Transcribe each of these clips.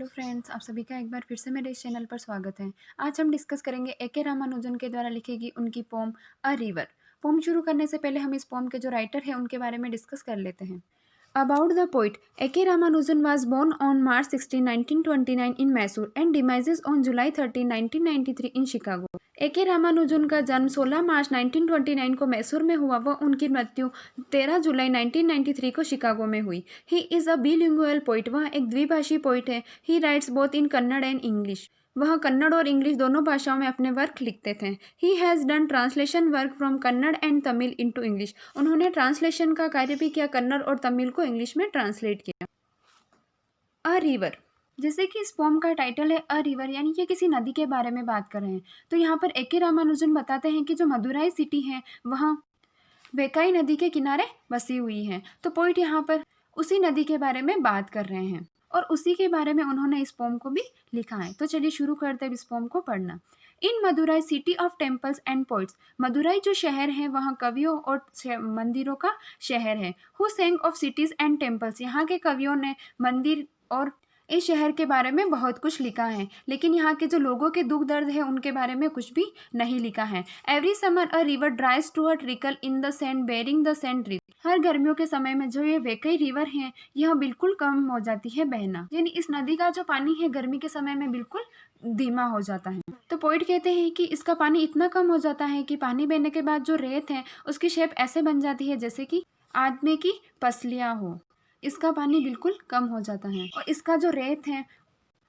Hello friends, आप सभी का एक बार फिर से मेरे इस चैनल पर स्वागत है। आज हम डिस्कस करेंगे ए.के. रामानुजन के द्वारा लिखी गई उनकी पोम अ रिवर। पोम शुरू करने से पहले हम इस पोम के जो राइटर हैं उनके बारे में डिस्कस कर लेते हैं। About the poet, A.K. Ramanujan was born on March 16, 1929 in Mysore and demises on July 13, 1993 in Chicago. A.K. Ramanujan का जन्म 16 मार्च 1929 को मैसूर में हुआ व उनकी मृत्यु 13 जुलाई 1993 को शिकागो में हुई। ही इज़ अ बिलिंगुअल पोइट, वह एक द्विभाषी पोइट है। ही rights both in Kannada and English, वह कन्नड़ और इंग्लिश दोनों भाषाओं में अपने वर्क लिखते थे। He has done translation work from Kannada and Tamil into English, उन्होंने ट्रांसलेशन का कार्य भी किया, कन्नड़ और तमिल को इंग्लिश में ट्रांसलेट किया। अ रिवर, जैसे कि इस पोम का टाइटल है अ रिवर, यानी कि किसी नदी के बारे में बात कर रहे हैं। तो यहाँ पर ए.के. रामानुजन बताते हैं कि जो मदुराई सिटी है वह वेकाई नदी के किनारे बसी हुई है। तो पोइट यहाँ पर उसी नदी के बारे में बात कर रहे हैं और उसी के बारे में उन्होंने इस पोम को भी लिखा है। तो चलिए शुरू करते हैं इस पोम को पढ़ना। In Madurai city of temples and poets, Madurai जो शहर है वहाँ कवियों और मंदिरों का शहर है। Who sang of cities and temples, यहाँ के कवियों ने मंदिर और इस शहर के बारे में बहुत कुछ लिखा है, लेकिन यहाँ के जो लोगों के दुख दर्द है उनके बारे में कुछ भी नहीं लिखा है। Every summer a river dries to a trickle in the sand baring the sand drip, हर गर्मियों के समय में जो ये वेकई रिवर है यह बिल्कुल कम हो जाती है बहना, यानी इस नदी का जो पानी है गर्मी के समय में बिल्कुल धीमा हो जाता है। तो पोइट कहते हैं कि इसका पानी इतना कम हो जाता है कि पानी बहने के बाद जो रेत है उसकी शेप ऐसे बन जाती है जैसे कि आदमी की पसलियाँ हो। इसका पानी बिल्कुल कम हो जाता है और इसका जो रेत है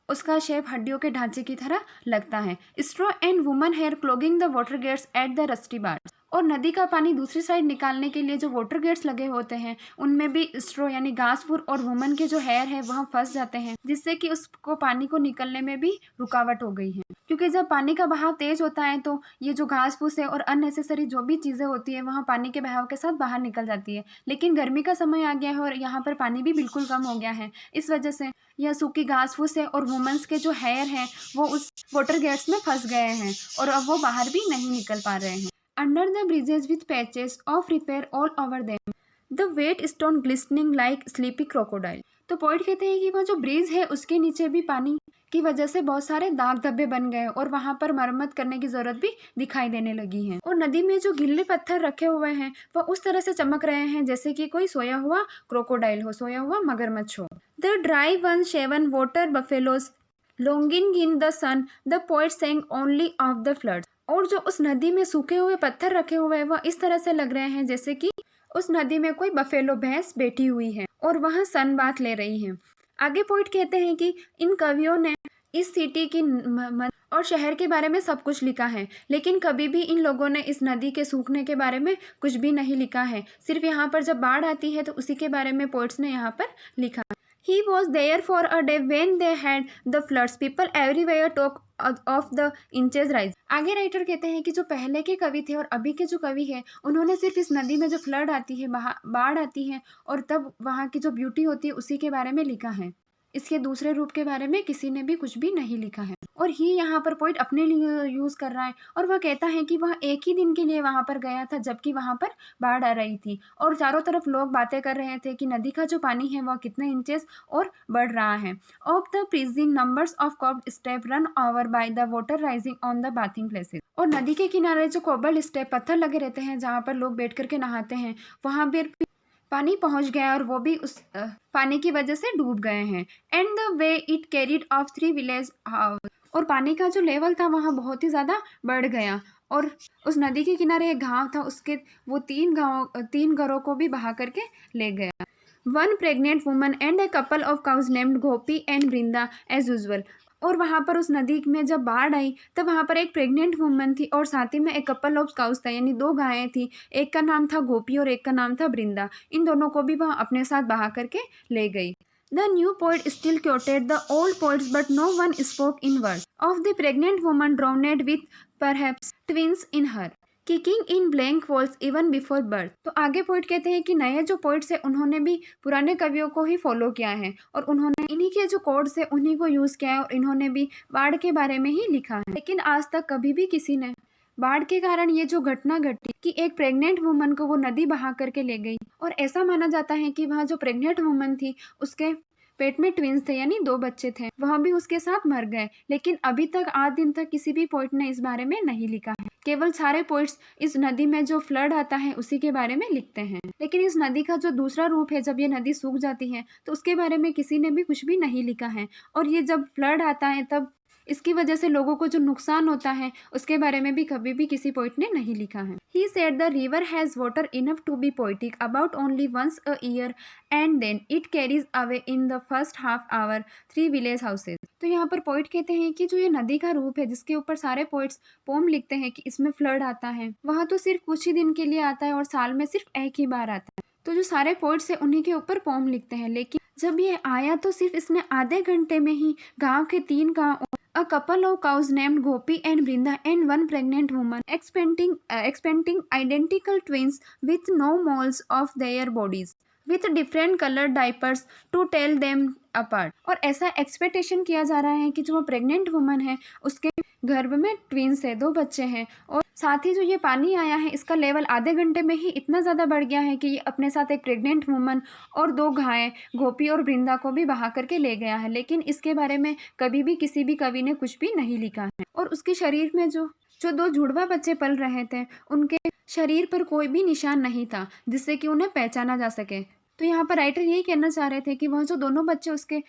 उसका शेप हड्डियों के ढांचे की तरह लगता है। Straw and woman hair clogging the water gates at the rusty bars, और नदी का पानी दूसरी साइड निकालने के लिए जो वाटर गेट्स लगे होते हैं उनमें भी स्ट्रो यानी घास फूस और वुमन के जो हेयर है वह फंस जाते हैं, जिससे कि उसको पानी को निकलने में भी रुकावट हो गई है। क्योंकि जब पानी का बहाव तेज होता है तो ये जो घास फूस है और अननेसेसरी जो भी चीज़ें होती है वहाँ पानी के बहाव के साथ बाहर निकल जाती है। लेकिन गर्मी का समय आ गया है और यहाँ पर पानी भी बिल्कुल कम हो गया है, इस वजह से यह सूखी घास फूस है और वुमेन्स के जो हेयर हैं वो उस वाटर गेट्स में फंस गए हैं और अब वो बाहर भी नहीं निकल पा रहे हैं। Under the bridges with patches of repair all over them, the wet stone glistening like sleepy crocodile. तो पॉइंट कहते हैं कि वह जो ब्रिज है उसके नीचे भी पानी की वजह से बहुत सारे दाग धब्बे बन गए और वहां पर मरम्मत करने की जरूरत भी दिखाई देने लगी है। और नदी में जो गिल्ले पत्थर रखे हुए हैं वह उस तरह से चमक रहे हैं जैसे कि कोई सोया हुआ क्रोकोडाइल हो, सोया हुआ मगरमच्छ हो। The dry wan shaven water buffaloes lounging in the sun, the poet sang only of the floods. और जो उस नदी में सूखे हुए पत्थर रखे हुए हैं वह इस तरह से लग रहे हैं जैसे कि उस नदी में कोई बफेलो भैंस बैठी हुई है और वह सन बाथ ले रही है। आगे पोइट कहते हैं कि इन कवियों ने इस सिटी की और शहर के बारे में सब कुछ लिखा है, लेकिन कभी भी इन लोगों ने इस नदी के सूखने के बारे में कुछ भी नहीं लिखा है। सिर्फ यहाँ पर जब बाढ़ आती है तो उसी के बारे में पोइट्स ने यहाँ पर लिखा। He was there for a day when they had the floods. People everywhere talk of the inches rise. आगे राइटर कहते हैं कि जो पहले के कवि थे और अभी के जो कवि है उन्होंने सिर्फ इस नदी में जो फ्लड आती है, बाढ़ आती है और तब वहाँ की जो ब्यूटी होती है उसी के बारे में लिखा है। इसके दूसरे रूप के बारे में किसी ने भी कुछ भी नहीं लिखा है। और ही यहाँ पर पोइट अपने लिए यूज़ कर रहा है और वह कहता है कि वह एक ही दिन के लिए वहाँ पर गया था जबकि वहाँ पर बाढ़ आ रही थी और चारों तरफ लोग बातें कर रहे थे कि नदी का जो पानी है वह कितने इंचेस और बढ़ रहा है। Of the pleasing numbers of cobbled step run over by the water rising on the bathing places, और नदी के किनारे जो कोबल स्टेप पत्थर लगे रहते हैं जहाँ पर लोग बैठ करके नहाते हैं वहाँ पर पानी पहुंच गया और वो भी उस पानी की वजह से डूब गए हैं। And the way it carried of 3 village house, और पानी का जो लेवल था वहाँ बहुत ही ज़्यादा बढ़ गया और उस नदी के किनारे एक गांव था उसके वो 3 घरों को भी बहा करके ले गया। One pregnant woman and a couple of cows named Gopi and Vrinda as usual, और वहाँ पर उस नदी में जब बाढ़ आई तब वहाँ पर एक प्रेग्नेंट वुमन थी और साथ ही में एक कपल ऑफ काउस था, यानी 2 गायें थी, एक का नाम था गोपी और एक का नाम था वृंदा। इन दोनों को भी वह अपने साथ बहा करके ले गई। The new poet still quoted the old poets, but no one spoke in verse of the pregnant woman drowned with perhaps twins in her, kicking in blank walls even before birth. तो आगे poet कहते हैं कि नए जो poets हैं उन्होंने भी पुराने कवियों को ही फॉलो किया है और उन्होंने इन्हीं के जो कोड्स है उन्हीं को यूज़ किया है और इन्होंने भी बाढ़ के बारे में ही लिखा है। लेकिन आज तक कभी भी किसी ने बाढ़ के कारण ये जो घटना घटी कि एक प्रेग्नेंट वुमन को वो नदी बहा करके ले गई और ऐसा माना जाता है कि वहाँ जो प्रेग्नेंट वुमन थी उसके पेट में ट्विंस थे यानी 2 बच्चे थे, वह भी उसके साथ मर गए। लेकिन अभी तक आज दिन तक किसी भी पोइट ने इस बारे में नहीं लिखा है। केवल सारे पोइट्स इस नदी में जो फ्लड आता है उसी के बारे में लिखते हैं। लेकिन इस नदी का जो दूसरा रूप है, जब ये नदी सूख जाती है तो उसके बारे में किसी ने भी कुछ भी नहीं लिखा है। और ये जब फ्लड आता है तब इसकी वजह से लोगों को जो नुकसान होता है उसके बारे में भी कभी भी किसी पोइट ने नहीं लिखा है। He said the river has water enough to be poetic about only once a year and then it carries away in the first half hour 3 village houses। तो यहाँ पर पोइट कहते हैं कि जो ये नदी का रूप है जिसके ऊपर सारे पोइट्स पोम लिखते हैं कि इसमें फ्लड आता है, वह तो सिर्फ कुछ ही दिन के लिए आता है और साल में सिर्फ एक ही बार आता है। तो जो सारे पोइट्स है उन्हीं के ऊपर पोम लिखते हैं। लेकिन जब ये आया तो सिर्फ इसने आधे घंटे में ही गांव के 3 गांव, a couple of cows named Gopi and Brinda and one pregnant woman expecting identical twins with no moles of their bodies with different colored diapers to tell them apart। और ऐसा एक्सपेक्टेशन किया जा रहा है कि जो प्रेग्नेंट वुमन है उसके गर्भ में ट्विंस है, 2 बच्चे हैं। और साथ ही जो ये पानी आया है इसका लेवल आधे घंटे में ही इतना ज़्यादा बढ़ गया है कि ये अपने साथ एक प्रेग्नेंट वुमन और 2 गायें गोपी और वृंदा को भी बहा करके ले गया है। लेकिन इसके बारे में कभी भी किसी भी कवि ने कुछ भी नहीं लिखा है। और उसके शरीर में जो 2 जुड़वा बच्चे पल रहे थे उनके शरीर पर कोई भी निशान नहीं था जिससे कि उन्हें पहचाना जा सके। तो यहाँ पर राइटर यही कहना चाह रहे थे कि वह जो दोनों बच्चे उसके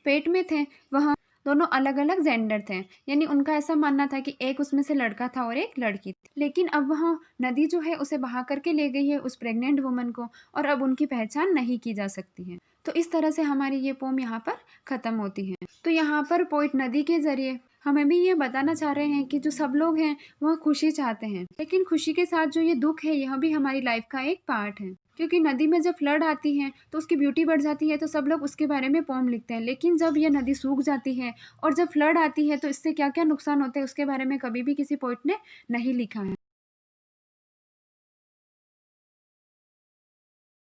पेट में थे वह दोनों अलग अलग जेंडर थे, यानी उनका ऐसा मानना था कि एक उसमें से लड़का था और एक लड़की थी। लेकिन अब वहाँ नदी जो है उसे बहा करके ले गई है उस प्रेग्नेंट वुमन को और अब उनकी पहचान नहीं की जा सकती है। तो इस तरह से हमारी ये पोम यहाँ पर ख़त्म होती है। तो यहाँ पर पोइट नदी के ज़रिए हमें भी ये बताना चाह रहे हैं कि जो सब लोग हैं वह खुशी चाहते हैं, लेकिन खुशी के साथ जो ये दुख है यह भी हमारी लाइफ का एक पार्ट है। क्योंकि नदी में जब फ्लड आती है तो उसकी ब्यूटी बढ़ जाती है तो सब लोग उसके बारे में पोम लिखते हैं। लेकिन जब यह नदी सूख जाती है और जब फ्लड आती है तो इससे क्या क्या नुकसान होते हैं उसके बारे में कभी भी किसी पोइट ने नहीं लिखा है।